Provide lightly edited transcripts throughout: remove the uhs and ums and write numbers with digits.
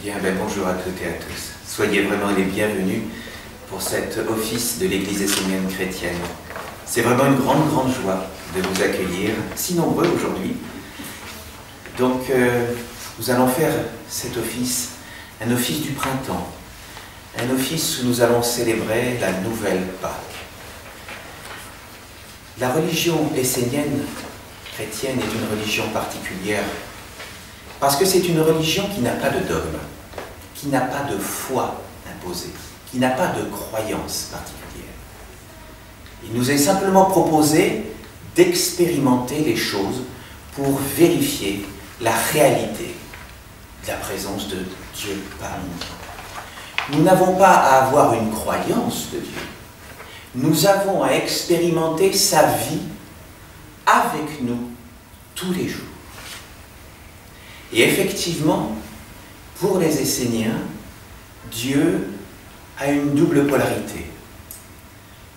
Bien, bonjour à toutes et à tous. Soyez vraiment les bienvenus pour cet office de l'Église essénienne chrétienne. C'est vraiment une grande joie de vous accueillir, si nombreux aujourd'hui. Donc, nous allons faire cet office, un office du printemps, un office où nous allons célébrer la nouvelle Pâque. La religion essénienne chrétienne est une religion particulière, parce que c'est une religion qui n'a pas de dogme, qui n'a pas de foi imposée, qui n'a pas de croyance particulière. Il nous est simplement proposé d'expérimenter les choses pour vérifier la réalité de la présence de Dieu parmi nous. Nous n'avons pas à avoir une croyance de Dieu. Nous avons à expérimenter sa vie avec nous tous les jours. Et effectivement, pour les Esséniens, Dieu a une double polarité.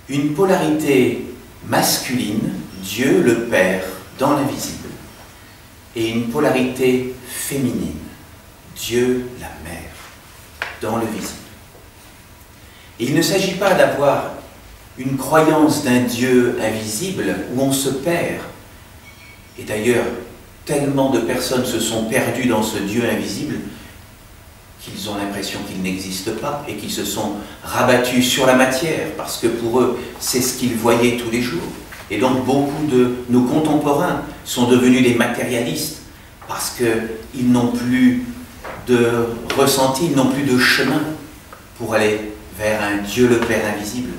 Une polarité masculine, Dieu le Père dans l'invisible, et une polarité féminine, Dieu la Mère dans le visible. Et il ne s'agit pas d'avoir une croyance d'un Dieu invisible où on se perd. Et d'ailleurs, tellement de personnes se sont perdues dans ce Dieu invisible qu'ils ont l'impression qu'il n'existe pas et qu'ils se sont rabattus sur la matière parce que pour eux, c'est ce qu'ils voyaient tous les jours. Et donc beaucoup de nos contemporains sont devenus des matérialistes parce qu'ils n'ont plus de ressenti, ils n'ont plus de chemin pour aller vers un Dieu le Père invisible.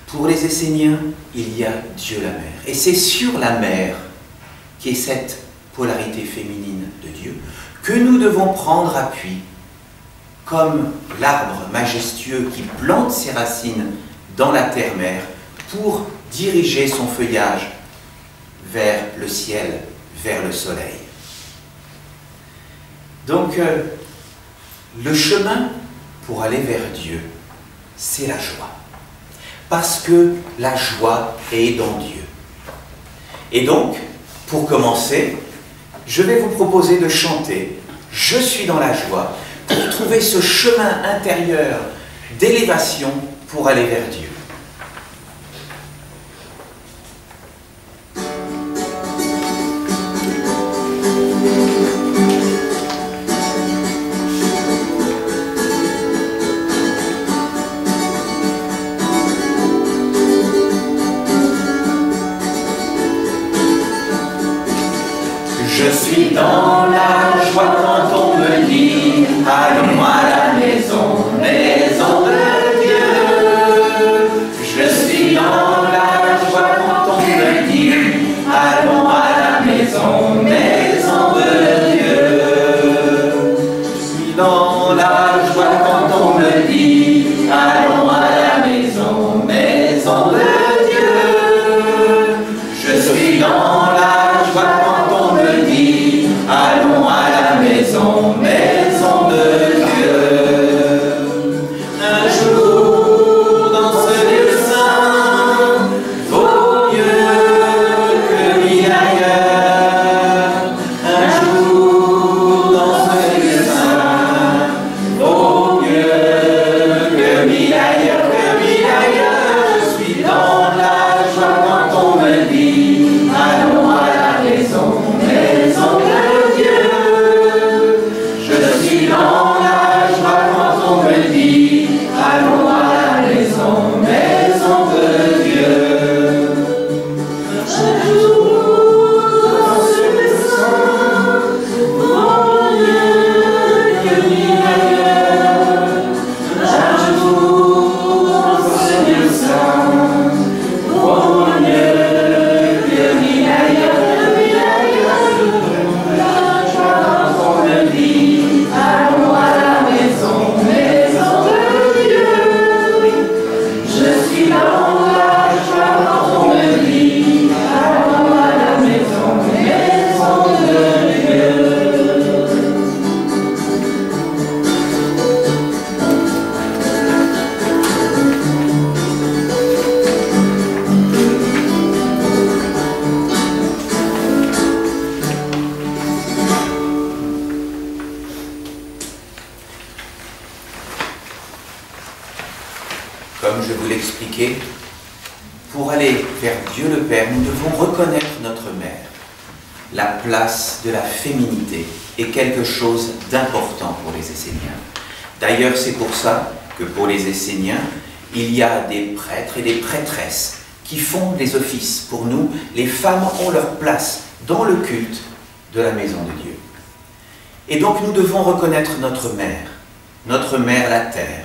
Pour les Esséniens, il y a Dieu la Mère. Et c'est sur la Mère, qui est cette polarité féminine de Dieu, que nous devons prendre appui, comme l'arbre majestueux qui plante ses racines dans la terre-mère pour diriger son feuillage vers le ciel, vers le soleil. Donc, le chemin pour aller vers Dieu, c'est la joie. Parce que la joie est dans Dieu. Et donc, pour commencer, je vais vous proposer de chanter « Je suis dans la joie » pour trouver ce chemin intérieur d'élévation pour aller vers Dieu. Je suis dans la joie quand on me dit « Allons à la maison, maison de Dieu ». Je suis dans la joie quand on me dit « Allons à la maison, maison de Dieu ». Je suis dans la joie quand on me dit « Allons à la maison, maison de Dieu ». Je suis dans la joie quand on me dit allons à la maison. je vous l'expliquais, pour aller vers Dieu le Père, nous devons reconnaître notre mère. La place de la féminité est quelque chose d'important pour les Esséniens. D'ailleurs, c'est pour ça que pour les Esséniens, il y a des prêtres et des prêtresses qui font les offices. Pour nous, les femmes ont leur place dans le culte de la maison de Dieu. Et donc nous devons reconnaître notre mère la terre,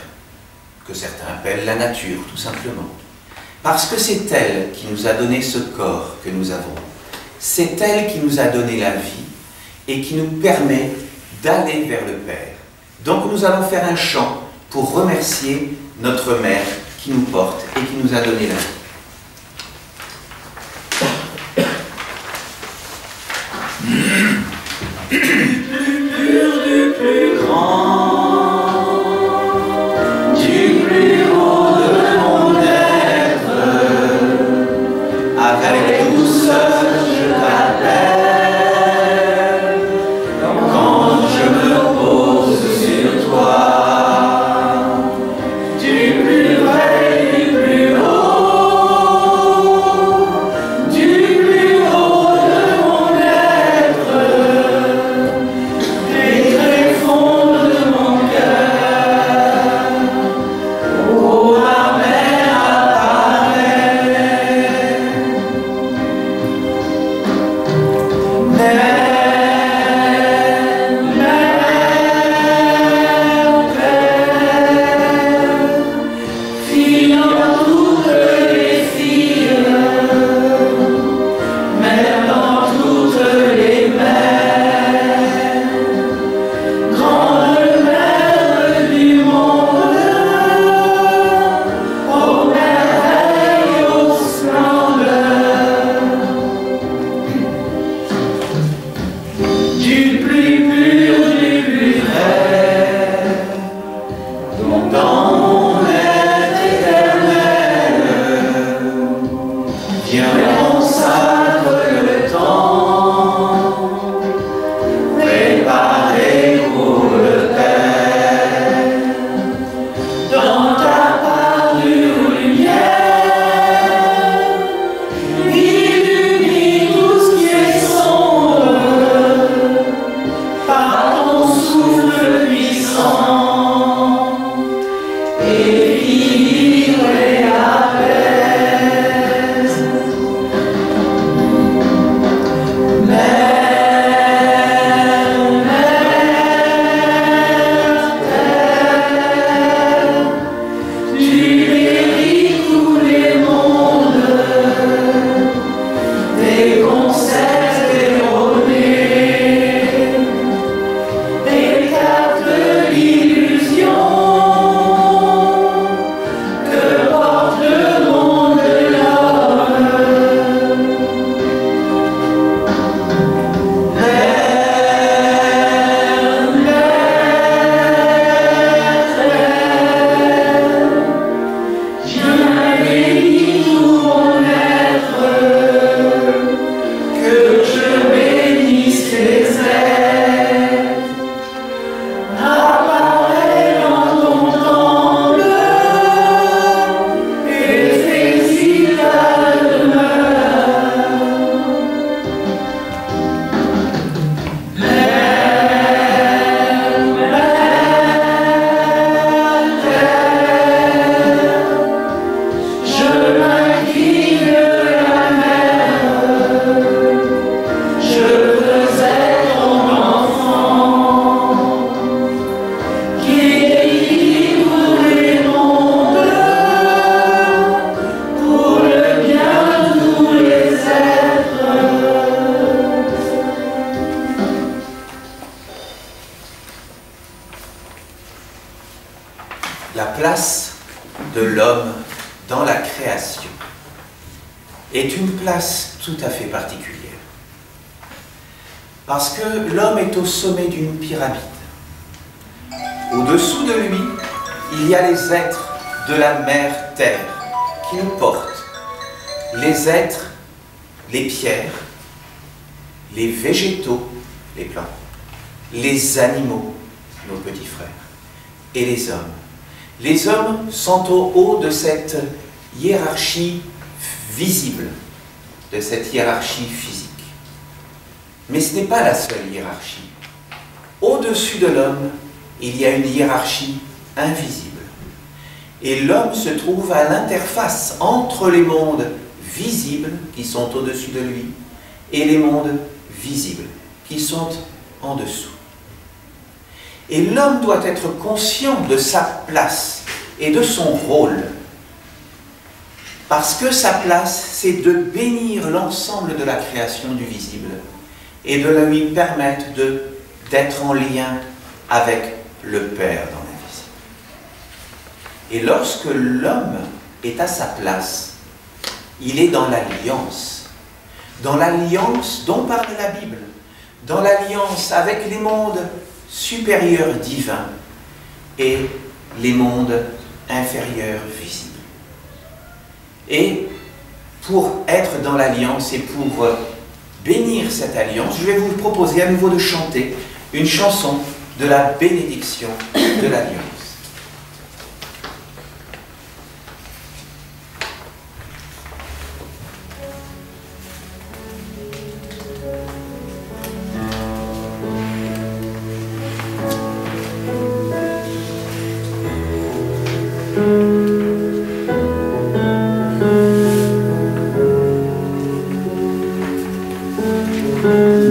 que certains appellent la nature tout simplement. Parce que c'est elle qui nous a donné ce corps que nous avons. C'est elle qui nous a donné la vie et qui nous permet d'aller vers le Père. Donc nous allons faire un chant pour remercier notre mère qui nous porte et qui nous a donné la vie. Du plus pur, du plus grand, du plus haut de mon être, avec douceur je t'appelle, quand je me pose sur toi. Du plus vrai, du plus haut, du plus haut de mon être, des tréfonds de mon cœur, oh ma mère apparaît. Mère, fille dans toutes les filles, mère dans toutes les mères, grande mère du monde, aux merveilles, aux splendeurs, du plus pur, du plus vrai, dont dans mon être éternel, viens consacre le temps, préparé pour le Père. Dans ta parure lumière, illumine tout ce qui est sombre, par ton souffle puissant, équilibre et apaise. Terre, tu guéris tous les mondes, tes concepts erronés, écartent l'illusion que porte le monde de l'homme. Viens bénir tout mon être, que je bénisse tes êtres. Apparaît dans ton temple et fais-y ta demeure. Je m'incline à la mer, je veux être ton enfant, qui équilibre les mondes, pour le bien de tous les êtres. La place de l'homme dans la création est une place tout à fait particulière. Parce que l'homme est au sommet d'une pyramide. Au-dessous de lui, il y a les êtres de la mère terre qui nous portent. Les êtres, les pierres, les végétaux, les plantes, les animaux, nos petits frères, et les hommes. Les hommes sont au haut de cette hiérarchie visible, de cette hiérarchie physique. Mais ce n'est pas la seule hiérarchie. Au-dessus de l'homme, il y a une hiérarchie invisible. Et l'homme se trouve à l'interface entre les mondes visibles, qui sont au-dessus de lui, et les mondes visibles, qui sont en dessous. Et l'homme doit être conscient de sa place et de son rôle. Parce que sa place, c'est de bénir l'ensemble de la création du visible et de lui permettre d'être en lien avec le Père dans l'invisible. Et lorsque l'homme est à sa place, il est dans l'alliance dont parle la Bible, dans l'alliance avec les mondes supérieurs divins et les mondes inférieurs visibles. Et pour être dans l'alliance et pour bénir cette alliance, je vais vous proposer à nouveau de chanter une chanson de la bénédiction de l'alliance.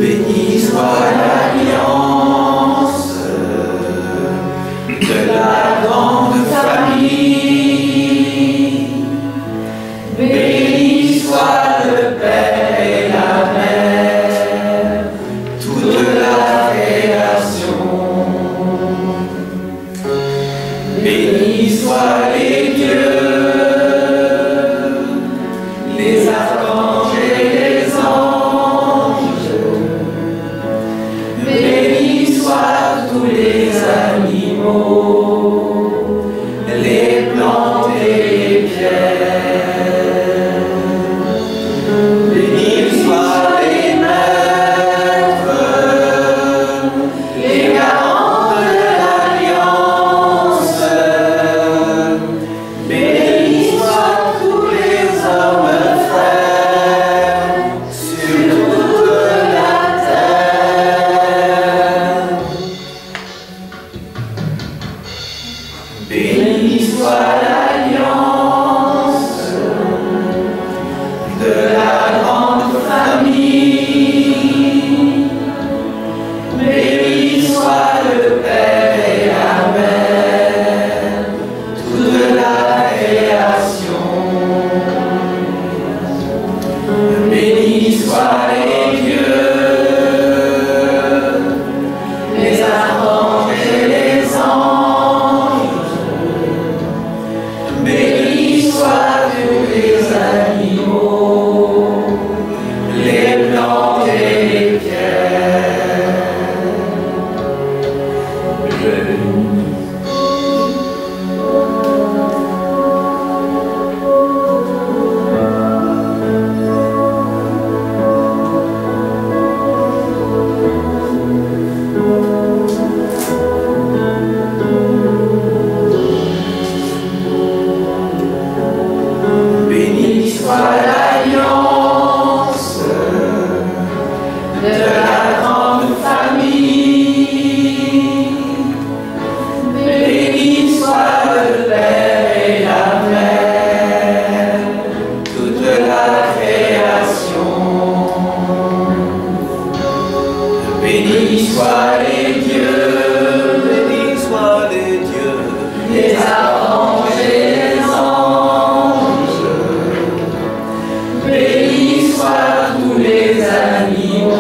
Béni soit l'alliance de la grande famille. Béni soit le Père et la Mère, toute la création. Béni soient les dieux, les archanges et les anges. Bénis soient tous les animaux, les plantes et les pierres. Bénis soient les maîtres, les garants de l'alliance. Bénis soient tous les hommes frères sur toute la terre. Béni soit l'alliance de la grande famille. Béni soit le Père et la Mère, toute la création. Béni soient les dieux, les archanges et les anges. Bénis soient tous les animaux, les plantes et les pierres. Béni soit l'alliance de la grande famille. Béni soit le Père et la Mère, toute la création. Béni soient les dieux, les archanges et les anges. Bénis soient tous les animaux,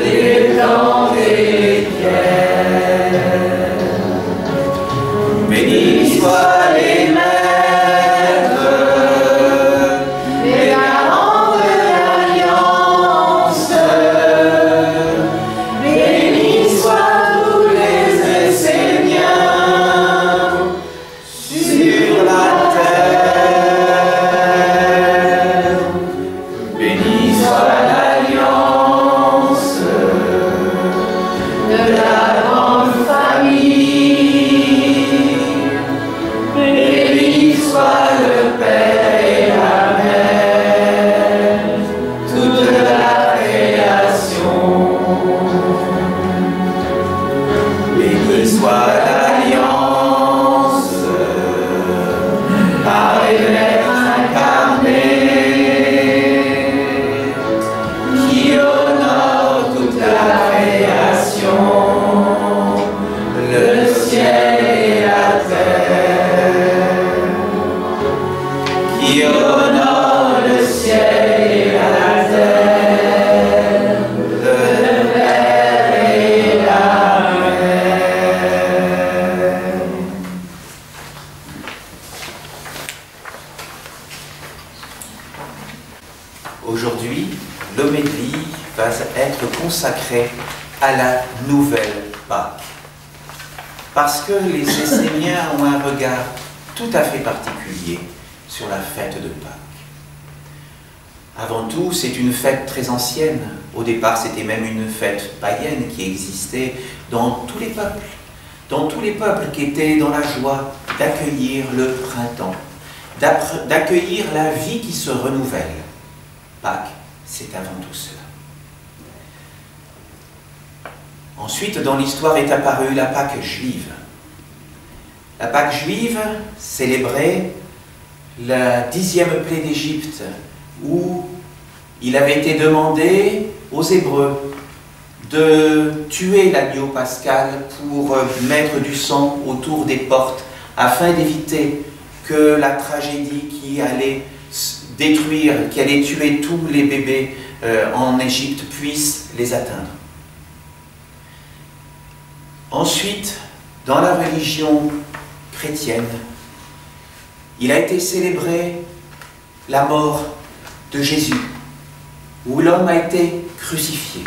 les plantes et les pierres. Bénis soient les maîtres, les garants de l'alliance. consacrée à la nouvelle Pâque. Parce que les Esséniens ont un regard tout à fait particulier sur la fête de Pâques. Avant tout, c'est une fête très ancienne. Au départ, c'était même une fête païenne qui existait dans tous les peuples. Dans tous les peuples qui étaient dans la joie d'accueillir le printemps, d'accueillir la vie qui se renouvelle. Pâques, c'est avant tout cela. Ensuite, dans l'histoire est apparue la Pâque juive. La Pâque juive célébrait la 10e plaie d'Égypte, où il avait été demandé aux Hébreux de tuer l'agneau pascal pour mettre du sang autour des portes, afin d'éviter que la tragédie qui allait détruire, qui allait tuer tous les bébés en Égypte puisse les atteindre. Ensuite, dans la religion chrétienne, il a été célébré la mort de Jésus, où l'homme a été crucifié.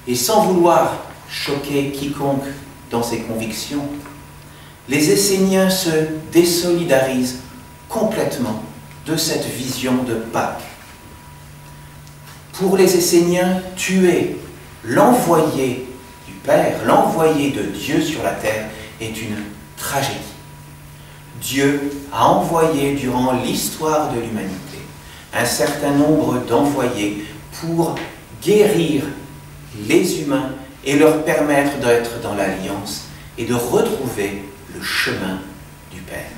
Et sans vouloir choquer quiconque dans ses convictions, les Esséniens se désolidarisent complètement de cette vision de Pâques. Pour les Esséniens, tuer l'envoyé du Père, l'envoyé de Dieu sur la terre, est une tragédie. Dieu a envoyé durant l'histoire de l'humanité un certain nombre d'envoyés pour guérir les humains et leur permettre d'être dans l'alliance et de retrouver le chemin du Père.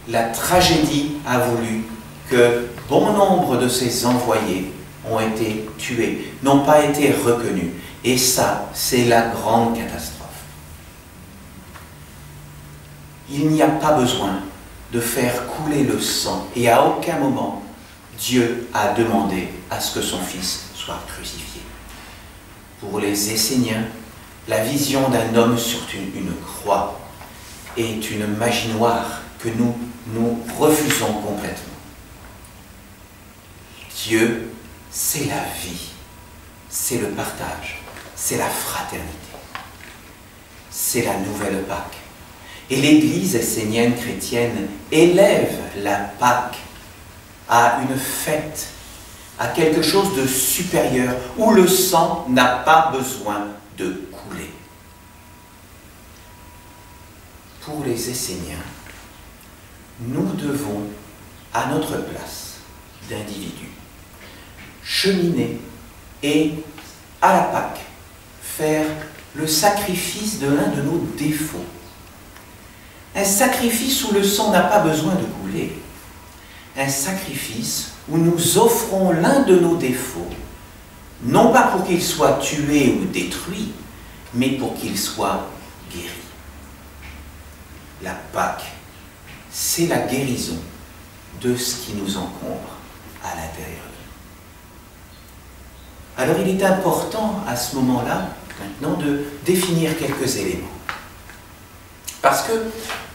La tragédie a voulu que bon nombre de ces envoyés ont été tués, n'ont pas été reconnus. Et ça, c'est la grande catastrophe. Il n'y a pas besoin de faire couler le sang, et à aucun moment Dieu a demandé à ce que son Fils soit crucifié. Pour les Esséniens, la vision d'un homme sur une croix est une magie noire que nous refusons complètement. Dieu, c'est la vie, c'est le partage, c'est la fraternité, c'est la nouvelle Pâque. Et l'Église essénienne chrétienne élève la Pâque à une fête, à quelque chose de supérieur, où le sang n'a pas besoin de couler. Pour les Esséniens, nous devons, à notre place d'individus, cheminer et, à la Pâque, faire le sacrifice de l'un de nos défauts. Un sacrifice où le sang n'a pas besoin de couler. Un sacrifice où nous offrons l'un de nos défauts, non pas pour qu'il soit tué ou détruit, mais pour qu'il soit guéri. La Pâque, c'est la guérison de ce qui nous encombre à l'intérieur de nous. Alors il est important à ce moment-là, maintenant, de définir quelques éléments. Parce que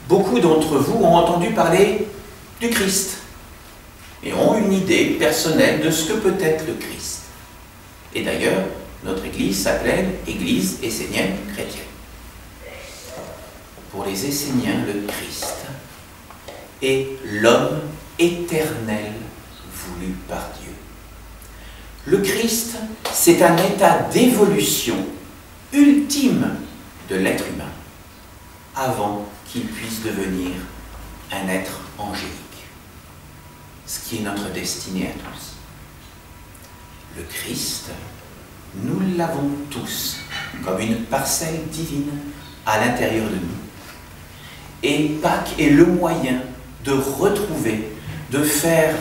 beaucoup d'entre vous ont entendu parler du Christ et ont une idée personnelle de ce que peut être le Christ. Et d'ailleurs, notre Église s'appelle Église essénienne chrétienne. Pour les Esséniens, le Christ est l'homme éternel voulu par Dieu. Le Christ, c'est un état d'évolution ultime de l'être humain, avant qu'il puisse devenir un être angélique, ce qui est notre destinée à tous. Le Christ, nous l'avons tous comme une parcelle divine à l'intérieur de nous. Et Pâques est le moyen de retrouver, de faire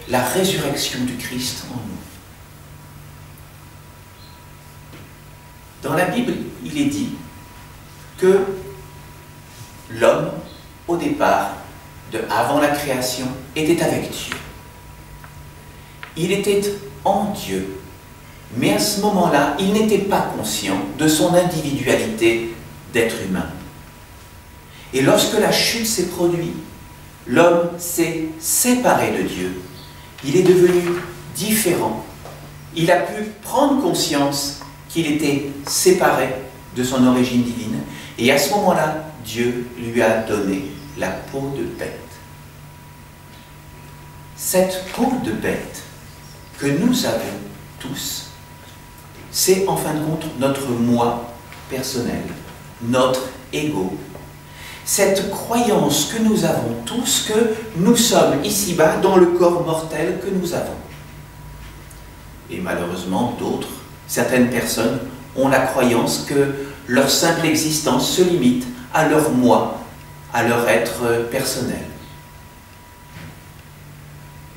la résurrection du Christ en nous. Dans la Bible, il est dit que l'homme, au départ, avant la création, était avec Dieu. Il était en Dieu, mais à ce moment-là, il n'était pas conscient de son individualité d'être humain. Et lorsque la chute s'est produite, l'homme s'est séparé de Dieu. Il est devenu différent. il a pu prendre conscience qu'il était séparé de son origine divine, et à ce moment-là, Dieu lui a donné la peau de bête. Cette peau de bête que nous avons tous, c'est en fin de compte notre moi personnel, notre ego. Cette croyance que nous avons tous, que nous sommes ici-bas dans le corps mortel que nous avons. Et malheureusement, certaines personnes ont la croyance que leur simple existence se limite à leur moi, à leur être personnel.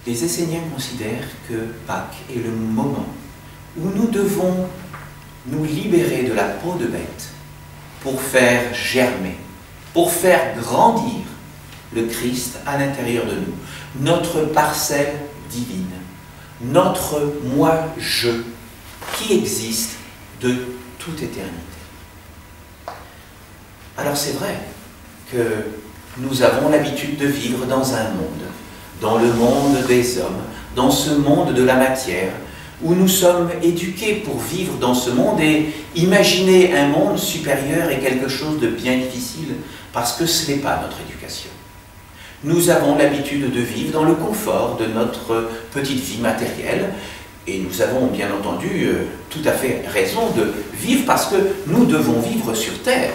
Les Esséniens considèrent que Pâques est le moment où nous devons nous libérer de la peau de bête pour faire germer, pour faire grandir le Christ à l'intérieur de nous, notre parcelle divine, notre moi-je qui existe de toute éternité. Alors c'est vrai que nous avons l'habitude de vivre dans un monde, dans le monde des hommes, dans ce monde de la matière, où nous sommes éduqués pour vivre dans ce monde, et imaginer un monde supérieur est quelque chose de bien difficile, parce que ce n'est pas notre éducation. Nous avons l'habitude de vivre dans le confort de notre petite vie matérielle, et nous avons bien entendu tout à fait raison de vivre parce que nous devons vivre sur terre.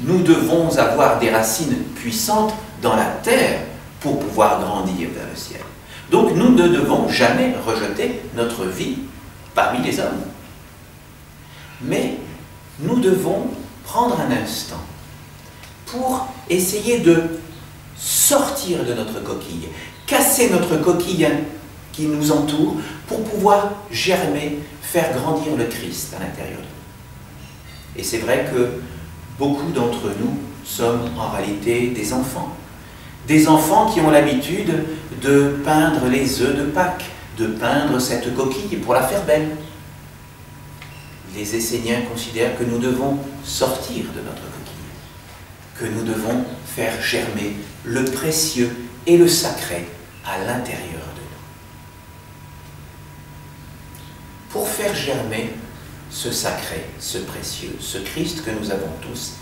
Nous devons avoir des racines puissantes dans la terre pour pouvoir grandir vers le ciel. Donc nous ne devons jamais rejeter notre vie parmi les hommes. Mais nous devons prendre un instant pour essayer de sortir de notre coquille, casser notre coquille qui nous entoure pour pouvoir germer, faire grandir le Christ à l'intérieur de nous. Et c'est vrai que beaucoup d'entre nous sommes en réalité des enfants. Des enfants qui ont l'habitude de peindre les œufs de Pâques, de peindre cette coquille pour la faire belle. Les Esséniens considèrent que nous devons sortir de notre coquille, que nous devons faire germer le précieux et le sacré à l'intérieur de nous. Pour faire germer ce sacré, ce précieux, ce Christ que nous avons tous,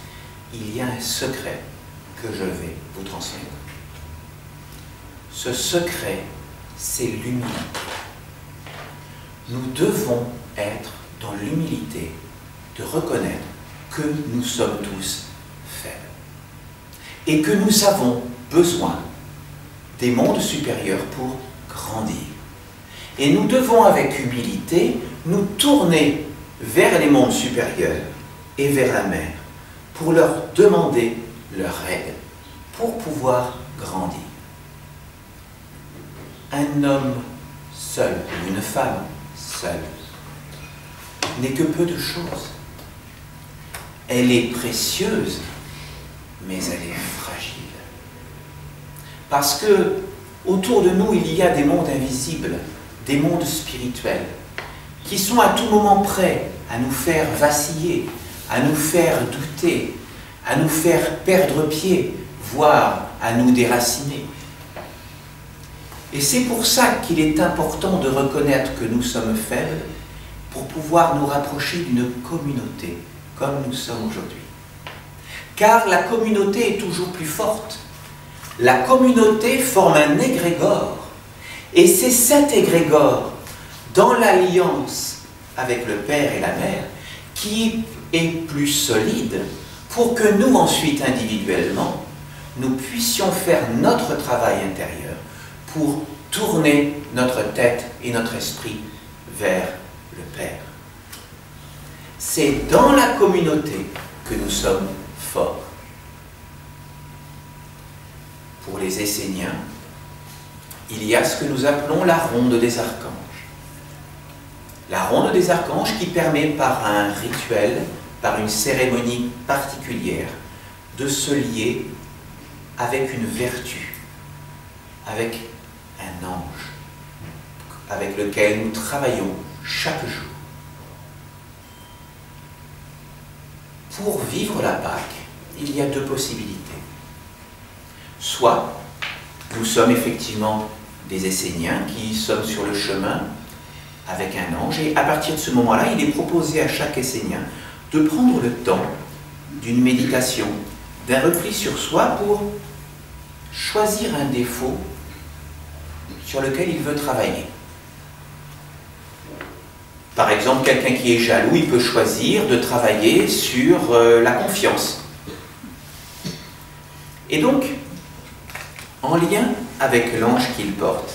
il y a un secret que je vais vous transmettre. Ce secret, c'est l'humilité. Nous devons être dans l'humilité de reconnaître que nous sommes tous faibles et que nous avons besoin des mondes supérieurs pour grandir. Et nous devons avec humilité nous tourner vers les mondes supérieurs et vers la mer pour leur demander leur aide pour pouvoir grandir. Un homme seul, ou une femme seule, n'est que peu de choses. Elle est précieuse, mais elle est fragile. Parce que autour de nous, il y a des mondes invisibles, des mondes spirituels, qui sont à tout moment prêts à nous faire vaciller, à nous faire douter, à nous faire perdre pied, voire à nous déraciner. Et c'est pour ça qu'il est important de reconnaître que nous sommes faibles pour pouvoir nous rapprocher d'une communauté comme nous sommes aujourd'hui. Car la communauté est toujours plus forte. La communauté forme un égrégore. Et c'est cet égrégore, dans l'alliance avec le Père et la Mère, qui est plus solide pour que nous, ensuite, individuellement, nous puissions faire notre travail intérieur pour tourner notre tête et notre esprit vers le Père. C'est dans la communauté que nous sommes forts. Pour les Esséniens, il y a ce que nous appelons la ronde des archanges. La ronde des archanges qui permet par un rituel, par une cérémonie particulière, de se lier avec une vertu, avec un ange, avec lequel nous travaillons chaque jour. Pour vivre la Pâque, il y a deux possibilités. Soit nous sommes effectivement des Esséniens qui sommes sur le chemin avec un ange, et à partir de ce moment-là, il est proposé à chaque Essénien de prendre le temps d'une méditation, d'un repli sur soi pour choisir un défaut sur lequel il veut travailler. Par exemple, quelqu'un qui est jaloux, il peut choisir de travailler sur la confiance. Et donc, en lien avec l'ange qu'il porte,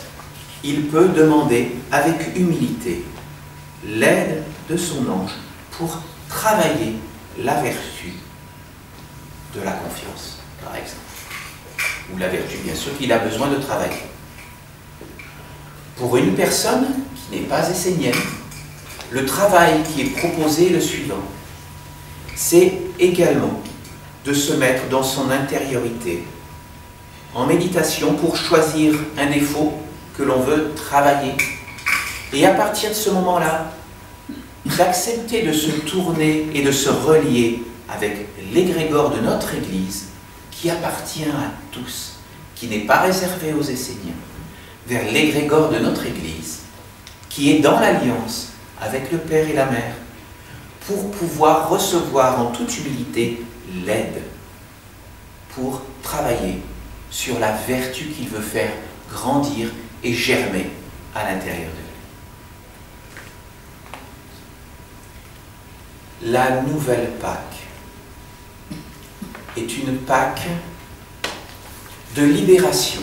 il peut demander avec humilité l'aide de son ange pour travailler la vertu de la confiance, par exemple. Ou la vertu, bien sûr, qu'il a besoin de travailler. Pour une personne qui n'est pas essénienne, le travail qui est proposé est le suivant. C'est également de se mettre dans son intériorité, en méditation, pour choisir un défaut que l'on veut travailler. Et à partir de ce moment-là, d'accepter de se tourner et de se relier avec l'égrégore de notre Église, qui appartient à tous, qui n'est pas réservé aux Esséniens, vers l'égrégore de notre Église, qui est dans l'alliance avec le Père et la Mère, pour pouvoir recevoir en toute humilité l'aide pour travailler sur la vertu qu'il veut faire grandir et germer à l'intérieur de lui. La nouvelle Pâque est une Pâque de libération,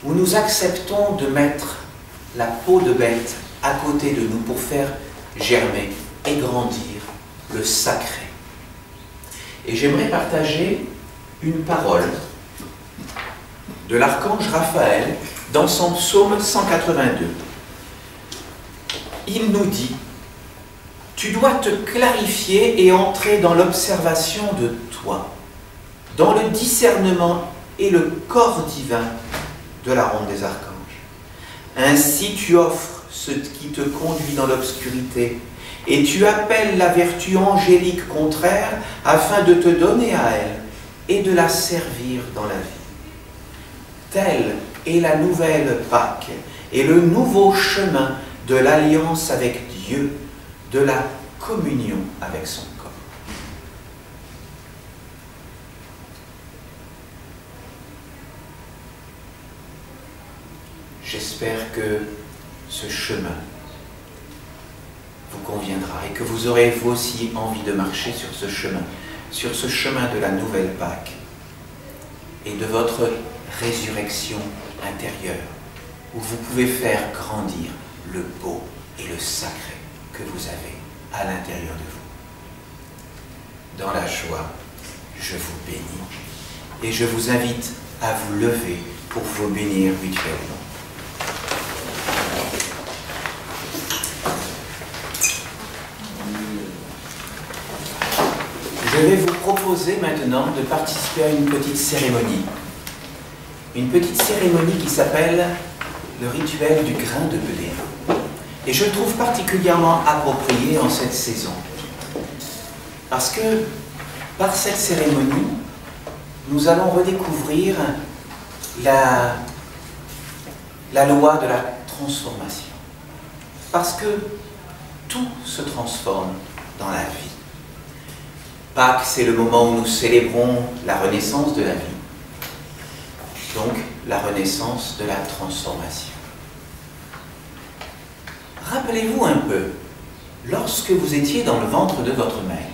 où nous acceptons de mettre la peau de bête à côté de nous pour faire germer et grandir le sacré. Et j'aimerais partager une parole de l'archange Raphaël dans son psaume 182. Il nous dit: tu dois te clarifier et entrer dans l'observation de toi, dans le discernement et le corps divin de la ronde des archanges. Ainsi tu offres ce qui te conduit dans l'obscurité, et tu appelles la vertu angélique contraire afin de te donner à elle et de la servir dans la vie. Telle est la nouvelle Pâque et le nouveau chemin de l'alliance avec Dieu, de la communion avec son corps. J'espère que ce chemin vous conviendra et que vous aurez vous aussi envie de marcher sur ce chemin de la nouvelle Pâque et de votre résurrection intérieure, où vous pouvez faire grandir le beau et le sacré que vous avez à l'intérieur de vous. Dans la joie, je vous bénis et je vous invite à vous lever pour vous bénir mutuellement. Je vais vous proposer maintenant de participer à une petite cérémonie. Une petite cérémonie qui s'appelle le rituel du grain de blé. Et je le trouve particulièrement approprié en cette saison. Parce que par cette cérémonie, nous allons redécouvrir la loi de la transformation. Parce que tout se transforme dans la vie. Pâques, c'est le moment où nous célébrons la renaissance de la vie. Donc, la renaissance de la transformation. Rappelez-vous un peu, lorsque vous étiez dans le ventre de votre mère,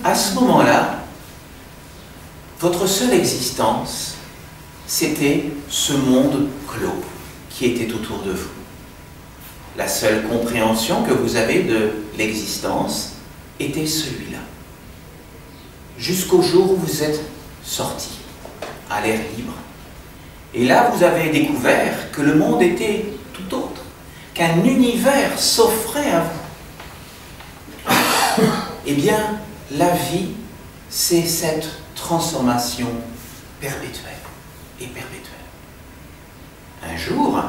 à ce moment-là, votre seule existence, c'était ce monde clos qui était autour de vous. La seule compréhension que vous avez de l'existence était celui-là. Jusqu'au jour où vous êtes sorti à l'air libre. Et là, vous avez découvert que le monde était tout autre, qu'un univers s'offrait à vous. Eh bien, la vie, c'est cette transformation perpétuelle et perpétuelle. Un jour,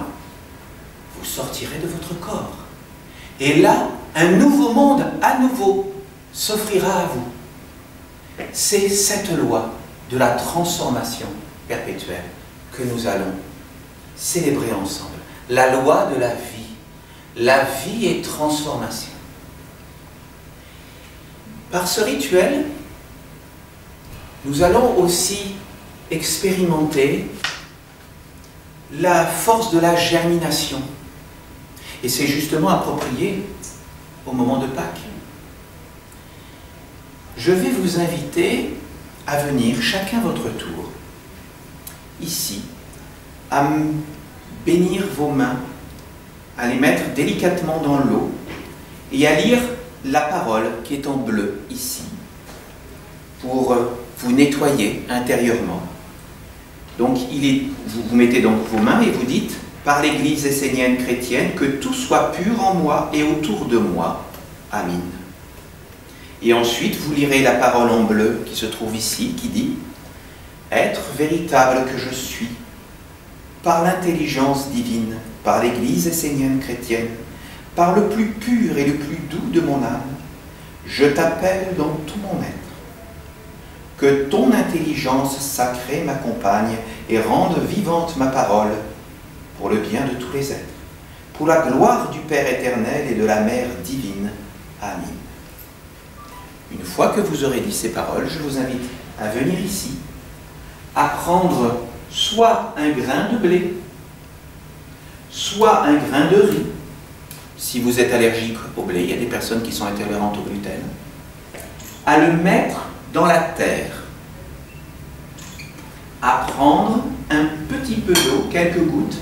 vous sortirez de votre corps. Et là, un nouveau monde à nouveau s'offrira à vous. C'est cette loi de la transformation perpétuelle que nous allons célébrer ensemble la loi de la vie. La vie est transformation. Par ce rituel, nous allons aussi expérimenter la force de la germination. Et c'est justement approprié au moment de Pâques. Je vais vous inviter à venir, chacun votre tour, ici, à bénir vos mains, à les mettre délicatement dans l'eau et à lire la parole qui est en bleu ici, pour vous nettoyer intérieurement. Donc, vous mettez donc vos mains et vous dites, par l'Église essénienne chrétienne, que tout soit pur en moi et autour de moi. Amen. Et ensuite, vous lirez la parole en bleu qui se trouve ici, qui dit « Être véritable que je suis, par l'intelligence divine, par l'Église essénienne chrétienne, par le plus pur et le plus doux de mon âme, je t'appelle dans tout mon être. Que ton intelligence sacrée m'accompagne et rende vivante ma parole, pour le bien de tous les êtres, pour la gloire du Père éternel et de la Mère divine. Amen. » Une fois que vous aurez dit ces paroles, je vous invite à venir ici, à prendre soit un grain de blé, soit un grain de riz. Si vous êtes allergique au blé, il y a des personnes qui sont intolérantes au gluten, à le mettre dans la terre, à prendre un petit peu d'eau, quelques gouttes,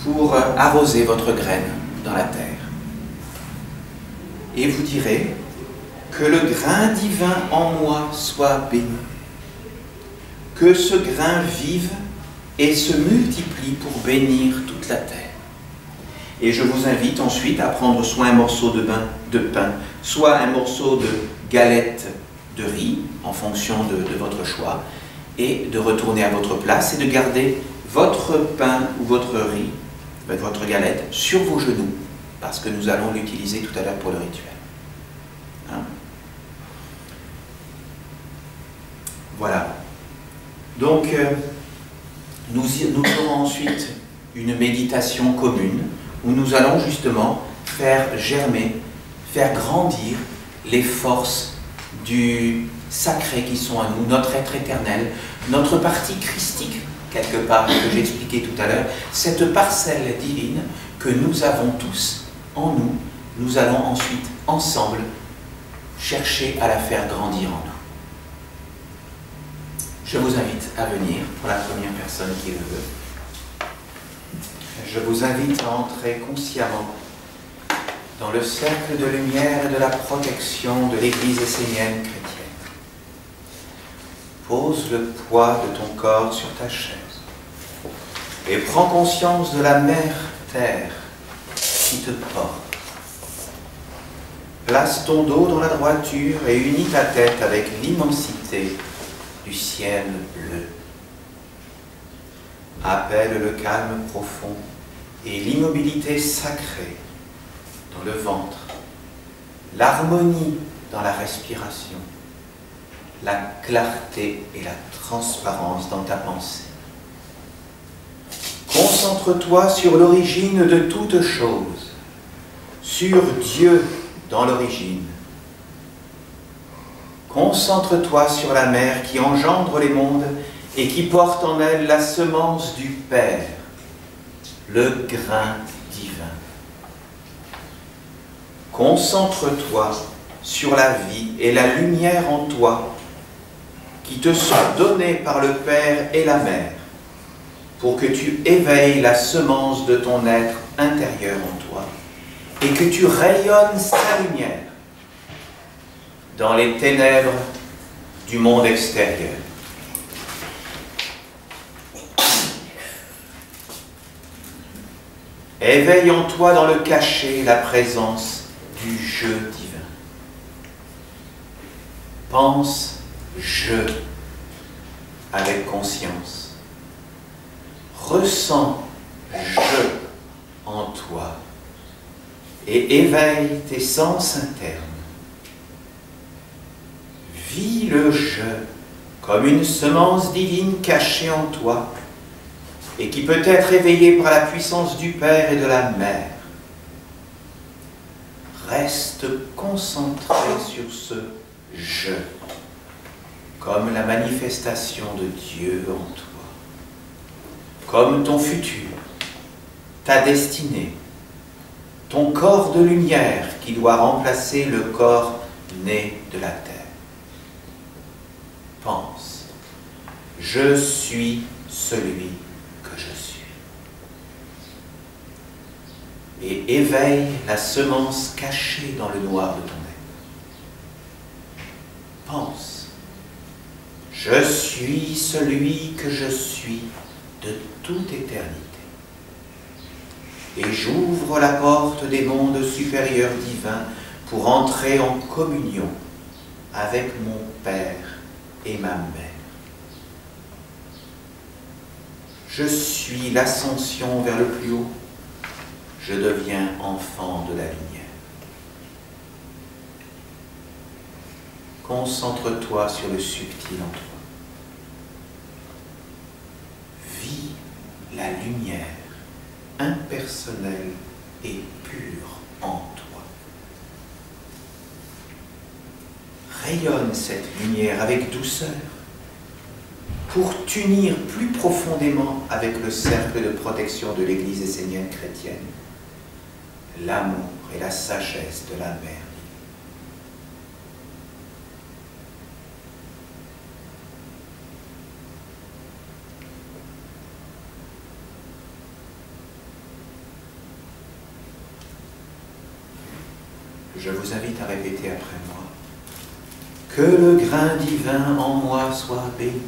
pour arroser votre graine dans la terre. Et vous direz que le grain divin en moi soit béni, que ce grain vive et se multiplie pour bénir toute la terre. Et je vous invite ensuite à prendre soit un morceau de pain, soit un morceau de galette de riz, en fonction de votre choix, et de retourner à votre place et de garder votre pain ou votre riz, votre galette, sur vos genoux, parce que nous allons l'utiliser tout à l'heure pour le rituel. Hein? Voilà. Donc, nous ferons ensuite une méditation commune où nous allons justement faire germer, faire grandir les forces du sacré qui sont à nous, notre être éternel, notre partie christique, quelque part, que j'ai expliqué tout à l'heure, cette parcelle divine que nous avons tous en nous, nous allons ensuite, ensemble, chercher à la faire grandir en nous. Je vous invite à venir pour la première personne qui le veut. Je vous invite à entrer consciemment dans le cercle de lumière et de la protection de l'Église essénienne chrétienne. Pose le poids de ton corps sur ta chaise et prends conscience de la Mère Terre qui te porte. Place ton dos dans la droiture et unis ta tête avec l'immensité du ciel bleu. Appelle le calme profond et l'immobilité sacrée dans le ventre, l'harmonie dans la respiration, la clarté et la transparence dans ta pensée. Concentre-toi sur l'origine de toute chose, sur Dieu dans l'origine. Concentre-toi sur la mère qui engendre les mondes et qui porte en elle la semence du Père, le grain divin. Concentre-toi sur la vie et la lumière en toi qui te sont données par le Père et la Mère pour que tu éveilles la semence de ton être intérieur en toi et que tu rayonnes sa lumière dans les ténèbres du monde extérieur. Éveille en toi dans le cachet la présence du je divin. Pense je avec conscience. Ressens je en toi et éveille tes sens internes. Vis le je comme une semence divine cachée en toi et qui peut être éveillée par la puissance du Père et de la Mère. Reste concentré sur ce « je », comme la manifestation de Dieu en toi, comme ton futur, ta destinée, ton corps de lumière qui doit remplacer le corps né de la terre. Pense, je suis celui que je suis. Et éveille la semence cachée dans le noir de ton être. Pense, je suis celui que je suis de toute éternité. Et j'ouvre la porte des mondes supérieurs divins pour entrer en communion avec mon Père et ma Mère. Je suis l'ascension vers le plus haut. Je deviens enfant de la lumière. Concentre-toi sur le subtil en toi. Vis la lumière impersonnelle et pure en toi. Rayonne cette lumière avec douceur pour t'unir plus profondément avec le cercle de protection de l'Église essénienne chrétienne, l'amour et la sagesse de la Mère. Je vous invite à répéter après moi. Que le grain divin en moi soit béni.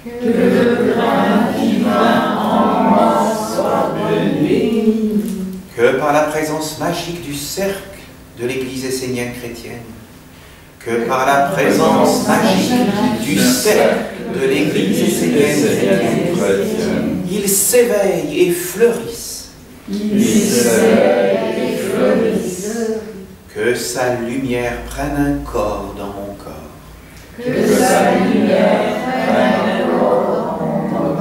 Que le grain divin en moi soit béni. Que par la présence magique du cercle de l'Église essénienne chrétienne, que par la présence magique du cercle de l'Église essénienne chrétienne, il s'éveille et fleurisse. Il s'éveille et fleurisse. Que sa lumière prenne un corps dans mon corps. Que sa lumière prenne un corps dans mon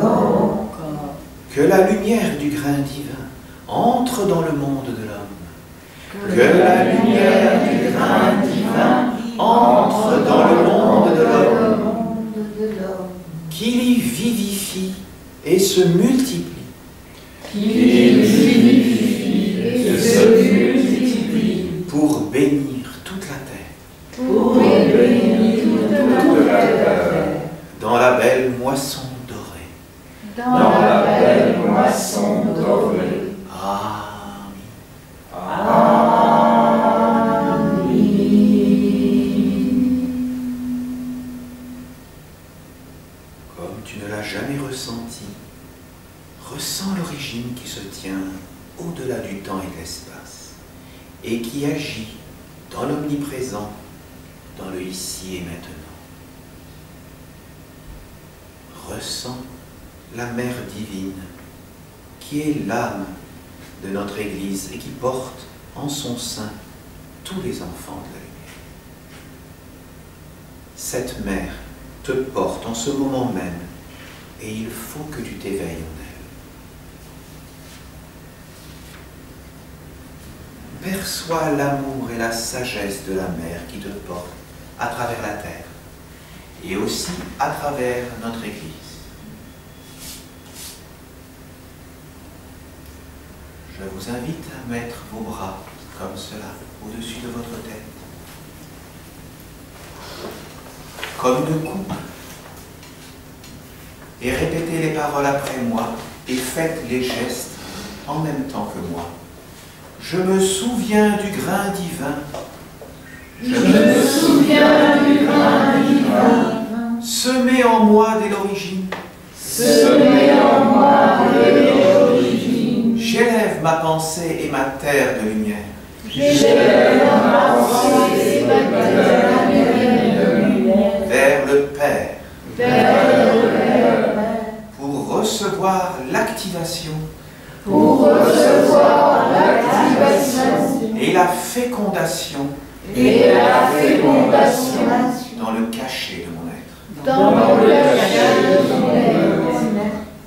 corps. Que la lumière du grain divin entre dans le monde de l'homme. Que la lumière du grain divin entre dans le monde de l'homme. Qu'il y vivifie et se multiplie. Qu'il vivifie et se multiplie. Pour bénir toute la terre. Pour bénir toute la terre. Dans la belle moisson dorée. Dans la belle moisson dorée. Amen. Amen. Comme tu ne l'as jamais ressenti, ressens l'origine qui se tient au-delà du temps et de l'espace et qui agit dans l'omniprésent, dans le ici et maintenant. Ressens la Mère divine qui est l'âme de notre Église et qui porte en son sein tous les enfants de la lumière. Cette Mère te porte en ce moment même et il faut que tu t'éveilles en elle. Perçois l'amour et la sagesse de la Mère qui te porte à travers la terre et aussi à travers notre Église. Je vous invite à mettre vos bras comme cela au-dessus de votre tête, comme une coupe, et répétez les paroles après moi et faites les gestes en même temps que moi. Je me souviens du grain divin. Je me souviens du grain divin. Semé en moi dès l'origine. Semé en moi dès l'origine. J'élève ma pensée et ma terre de lumière. J'élève ma pensée et ma terre de lumière. Vers le Père. Vers le Père. Pour recevoir l'activation. Pour recevoir l'activation Et la fécondation. et la fécondation Dans le cachet de mon être. dans le cachot de ton être.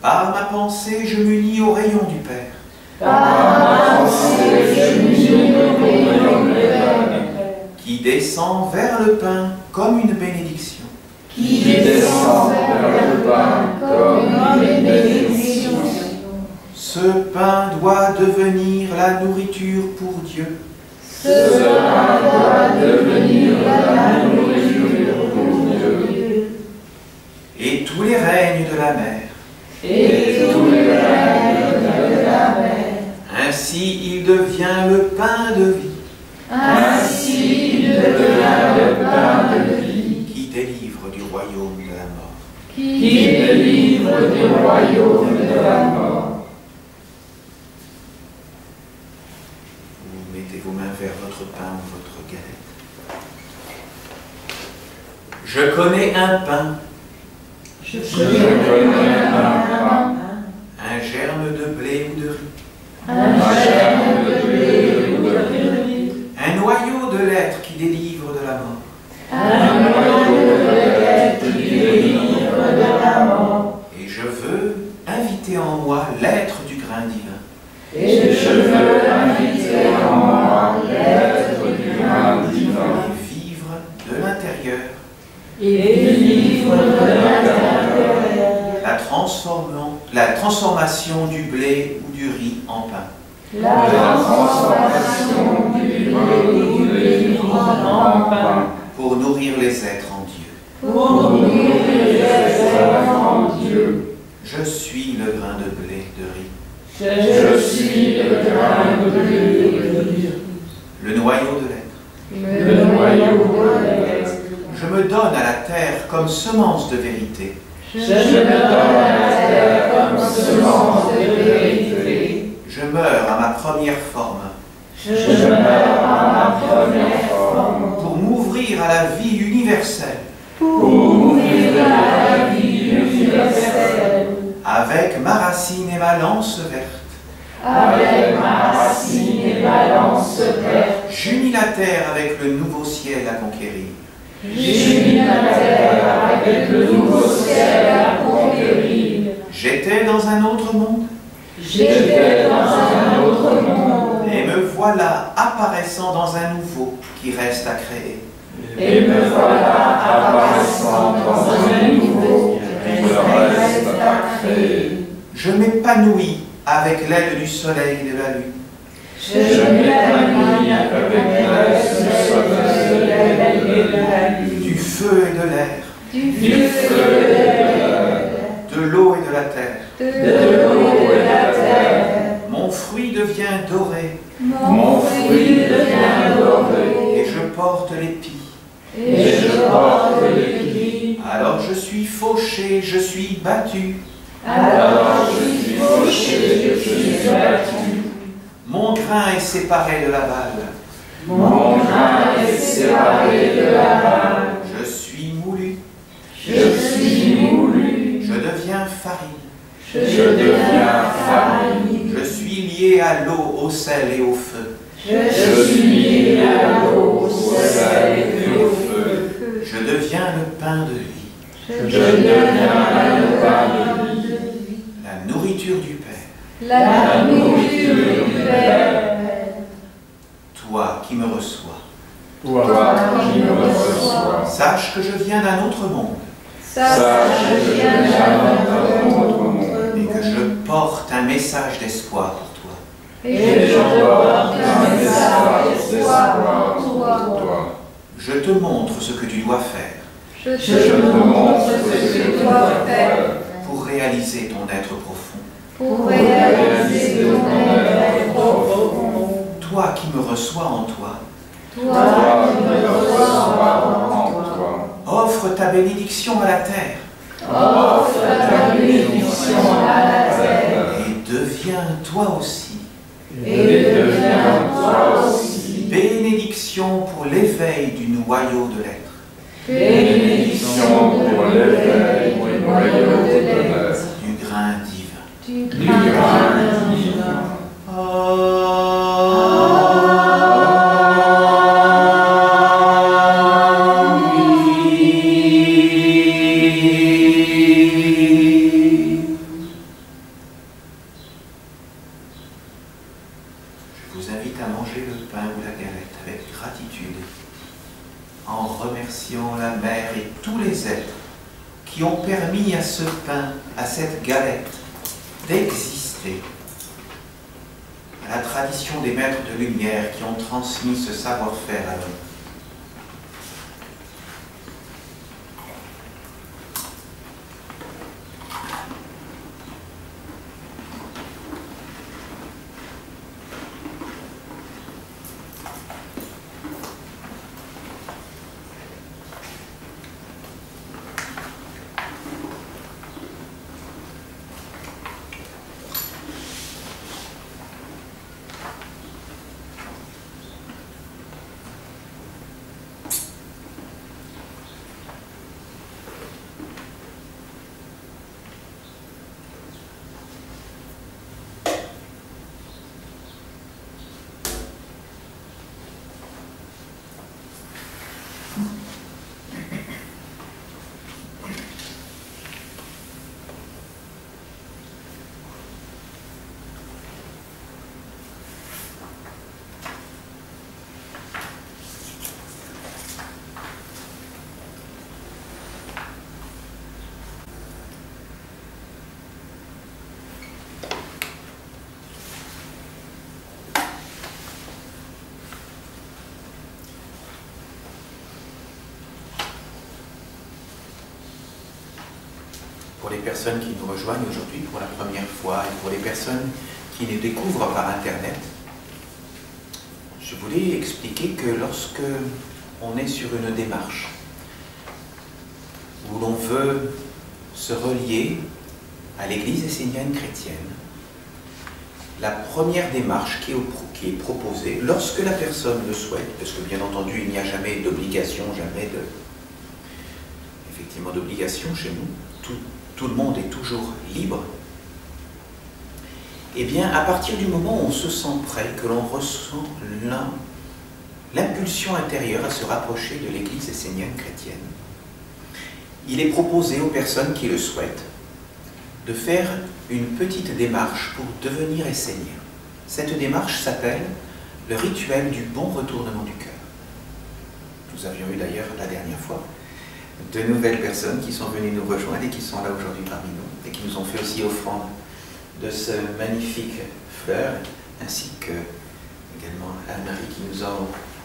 Par ma pensée, je m'unis au rayon du Père. Par ma pensée, je m'unis au rayon du Père. Qui descend vers le pain comme une bénédiction. Qui descend vers le pain comme une bénédiction. Ce pain doit devenir la nourriture pour Dieu. Ce pain doit devenir la nourriture pour Dieu. Et tous les règnes de la mer. Et tous les règnes de la mer. Ainsi il devient le pain de vie. Ainsi il devient le pain de vie. Qui délivre du royaume de la mort. Qui délivre du royaume de la mort. Vous mettez vos mains vers votre pain ou votre galette. Je connais un pain. Je connais un pain. Un germe de blé ou de riz. Un germe de blé ou de riz. Un noyau de l'être qui délivre de la mort. Un noyau de l'être qui délivre de la mort. Et je veux inviter en moi l'être du grain divin. Et je veux inviter en moi l'être du grain divin. Et vivre de l'intérieur Et vivre de l'intérieur. la transformation du blé ou du riz en pain. La transformation du blé ou du riz en pain. Pour nourrir les êtres en Dieu. Pour nourrir les êtres en Dieu. Je suis le grain de blé de riz. Je suis le grain de blé de riz. Le noyau de l'être. Le noyau de l'être. Je me donne à la terre comme semence de vérité. Je me donne à la terre comme semence de vérité. Je meurs à ma première forme. Je meurs à ma première forme. Pour m'ouvrir à la vie universelle. Pour m'ouvrir à la vie universelle. Avec ma racine et ma lance verte. Avec ma racine et ma lance verte. J'unis la terre avec le nouveau ciel à conquérir. J'unis la terre avec le nouveau ciel à conquérir. J'étais dans un autre monde. J'étais dans un autre monde. Et me voilà apparaissant dans un nouveau qui reste à créer. Et me voilà apparaissant dans un nouveau qui reste à créer. Je m'épanouis avec l'aide du soleil et de la lune. Je m'épanouis avec l'aide du soleil et de la lune. Du feu et de l'air. Du feu et de l'air. De l'eau et de la terre. De l'eau et de la terre. Mon fruit devient doré. Mon fruit devient doré. Et je porte l'épi. Et je porte l'épi. Alors je suis fauché, je suis battu. Alors je suis fauché, je suis battu. Mon grain est séparé de la balle. Mon grain est séparé de la balle. Je suis moulu. Je suis moulu. Je deviens farine. Je deviens farine. Je suis lié à l'eau, au sel et au feu. Je suis lié à l'eau, au sel et au feu. Je deviens le pain de vie. Je deviens le pain de vie. La nourriture du Père. La nourriture du Père. Toi qui me reçois. Toi qui me reçois. Sache que je viens d'un autre monde. Sache que je viens d'un autre monde. Et que je porte un message d'espoir pour toi. Et je porte un message d'espoir pour toi. Je te montre ce que tu dois faire Je te montre ce que tu dois faire pour réaliser ton être profond. pour réaliser ton être profond. Toi qui me reçois en toi, Toi qui me reçois en toi. offre ta bénédiction à la terre Offre ta bénédiction à la terre. et deviens toi aussi Et deviens toi aussi bénédiction pour l'éveil du noyau de l'être. bénédiction pour l'éveil du noyau de l'être. Du grain divin. Du grain divin. pain ou la galette avec gratitude, en remerciant la mer et tous les êtres qui ont permis à ce pain, à cette galette, d'exister, à la tradition des maîtres de lumière qui ont transmis ce savoir-faire à l'homme. Pour les personnes qui nous rejoignent aujourd'hui pour la première fois et pour les personnes qui les découvrent par Internet, je voulais expliquer que lorsque on est sur une démarche où l'on veut se relier à l'Église essénienne chrétienne, la première démarche qui est proposée, lorsque la personne le souhaite, parce que bien entendu il n'y a jamais d'obligation, effectivement d'obligation chez nous, tout le monde est toujours libre, eh bien, à partir du moment où on se sent prêt, que l'on ressent l'impulsion intérieure à se rapprocher de l'Église essénienne chrétienne, il est proposé aux personnes qui le souhaitent de faire une petite démarche pour devenir essénien. Cette démarche s'appelle le rituel du bon retournement du cœur. Nous avions eu d'ailleurs la dernière fois de nouvelles personnes qui sont venues nous rejoindre et qui sont là aujourd'hui parmi nous et qui nous ont fait aussi offrande de ce magnifique fleur, ainsi que également Anne-Marie qui nous a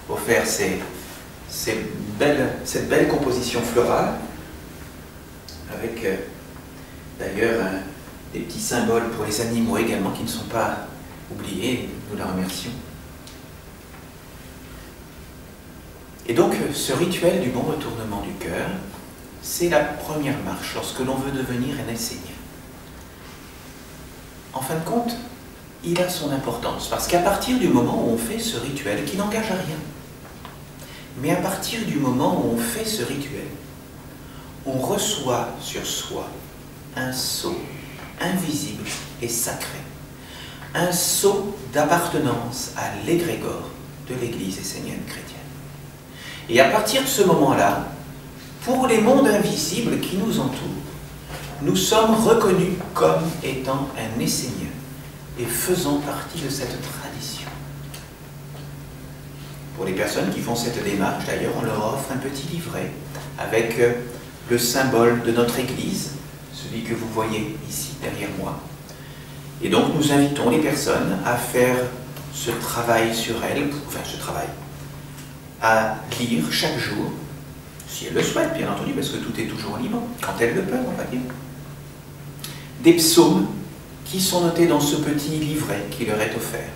offert cette belle composition florale avec d'ailleurs des petits symboles pour les animaux également qui ne sont pas oubliés, nous la remercions. Et donc, ce rituel du bon retournement du cœur, c'est la première marche lorsque l'on veut devenir un essénien. En fin de compte, il a son importance, parce qu'à partir du moment où on fait ce rituel, qui n'engage à rien, mais à partir du moment où on fait ce rituel, on reçoit sur soi un sceau invisible et sacré, un sceau d'appartenance à l'égrégore de l'Église essénienne chrétienne. Et à partir de ce moment-là, pour les mondes invisibles qui nous entourent, nous sommes reconnus comme étant un essénien et faisant partie de cette tradition. Pour les personnes qui font cette démarche, d'ailleurs, on leur offre un petit livret avec le symbole de notre Église, celui que vous voyez ici derrière moi. Et donc nous invitons les personnes à faire ce travail sur elles, à lire chaque jour, si elles le souhaitent bien entendu, parce que tout est toujours libre, quand elles le peuvent, on va dire, des psaumes qui sont notés dans ce petit livret qui leur est offert.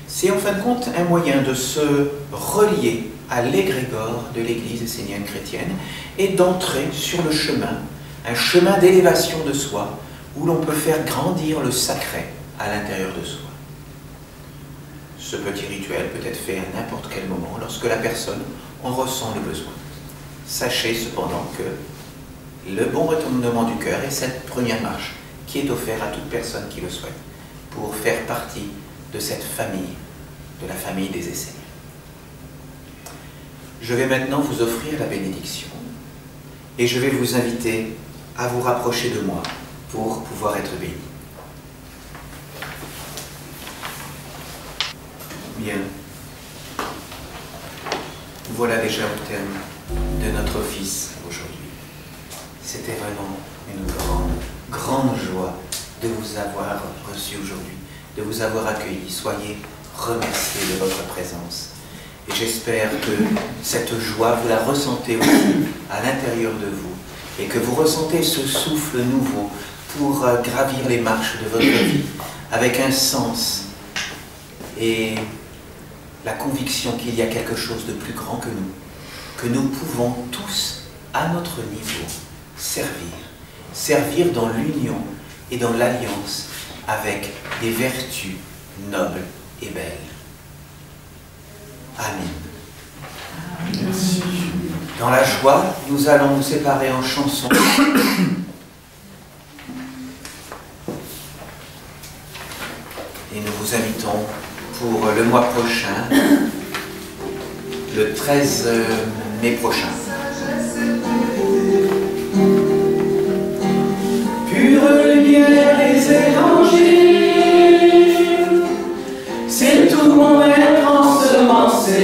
C'est en fin de compte un moyen de se relier à l'égrégore de l'Église essénienne chrétienne et d'entrer sur le chemin, un chemin d'élévation de soi, où l'on peut faire grandir le sacré à l'intérieur de soi. Ce petit rituel peut être fait à n'importe quel moment, lorsque la personne en ressent le besoin. Sachez cependant que le bon retournement du cœur est cette première marche qui est offerte à toute personne qui le souhaite, pour faire partie de cette famille, de la famille des esséniens. Je vais maintenant vous offrir la bénédiction et je vais vous inviter à vous rapprocher de moi pour pouvoir être béni. Bien. voilà déjà au terme de notre office aujourd'hui. C'était vraiment une grande joie de vous avoir reçu aujourd'hui, de vous avoir accueillis. Soyez remerciés de votre présence. Et j'espère que cette joie, vous la ressentez aussi à l'intérieur de vous et que vous ressentez ce souffle nouveau pour gravir les marches de votre vie avec un sens et la conviction qu'il y a quelque chose de plus grand que nous pouvons tous, à notre niveau, servir dans l'union et dans l'alliance avec des vertus nobles et belles. Amen. Merci. Dans la joie, nous allons nous séparer en chansons. Et nous vous invitons pour le mois prochain, le 13 mai prochain. Pure lumière des évangiles, c'est tout mon être ensemencé,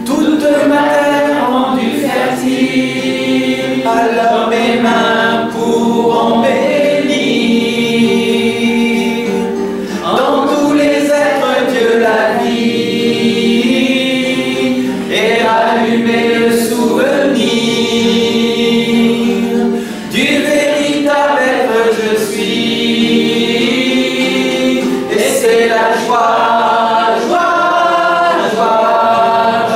toute ma terre rendue fertile, alors mes mains pourront bénir dans tous les êtres Dieu la vie et allumer le souvenir du véritable être je suis, et c'est la joie, joie, joie,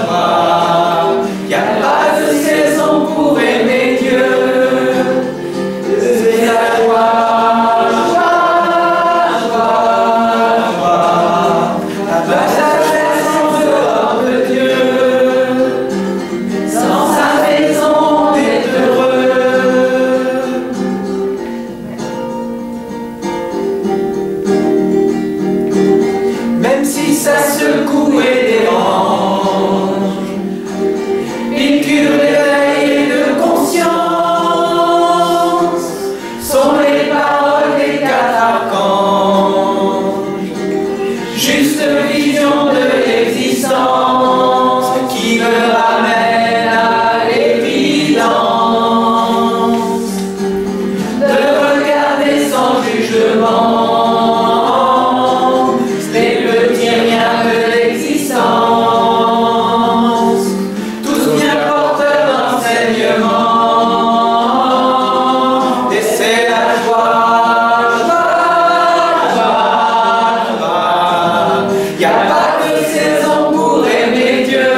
joie. Y a pas de saison pour aimer Dieu, c'est la joie, joie, joie, joie. La sagesse en dehors de Dieu, sans sa maison est heureux. Même si ça secoue et dérange, piqûre d'éveil et de conscience, sont les paroles des 4 archanges, juste vision de l'existence qui me ramène à l'évidence de regarder sans jugement les petits riens de l'existence, tous bien porteurs d'enseignement, et c'est la joie, joie, joie, joie. Y a pas de saison pour aimer Dieu,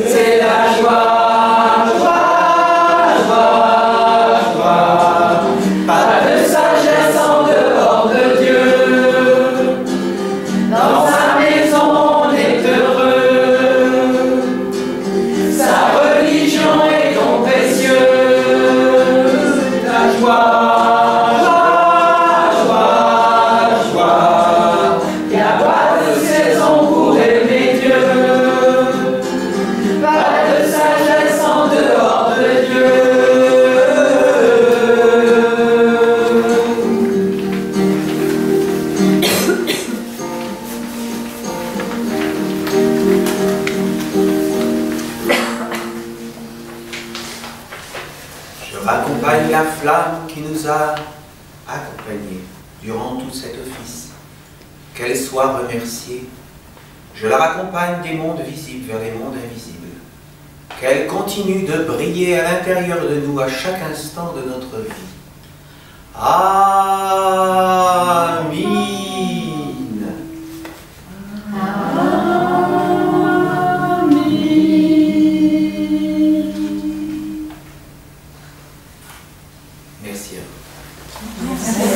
c'est la joie, joie, joie, joie. Pas de sagesse en dehors de Dieu, dans sa maison on est heureux, sa religion est donc précieuse, la joie, joie, joie. Y a pas de saison pour aimer Dieu, pas de sagesse en dehors de Dieu. Je raccompagne la flamme qui nous a accompagnés durant tout cet office. Qu'elle soit remerciée. Je la raccompagne des mondes visibles vers les mondes invisibles. Qu'elle continue de briller à l'intérieur de nous à chaque instant de notre vie. Amin. Merci à vous. Merci.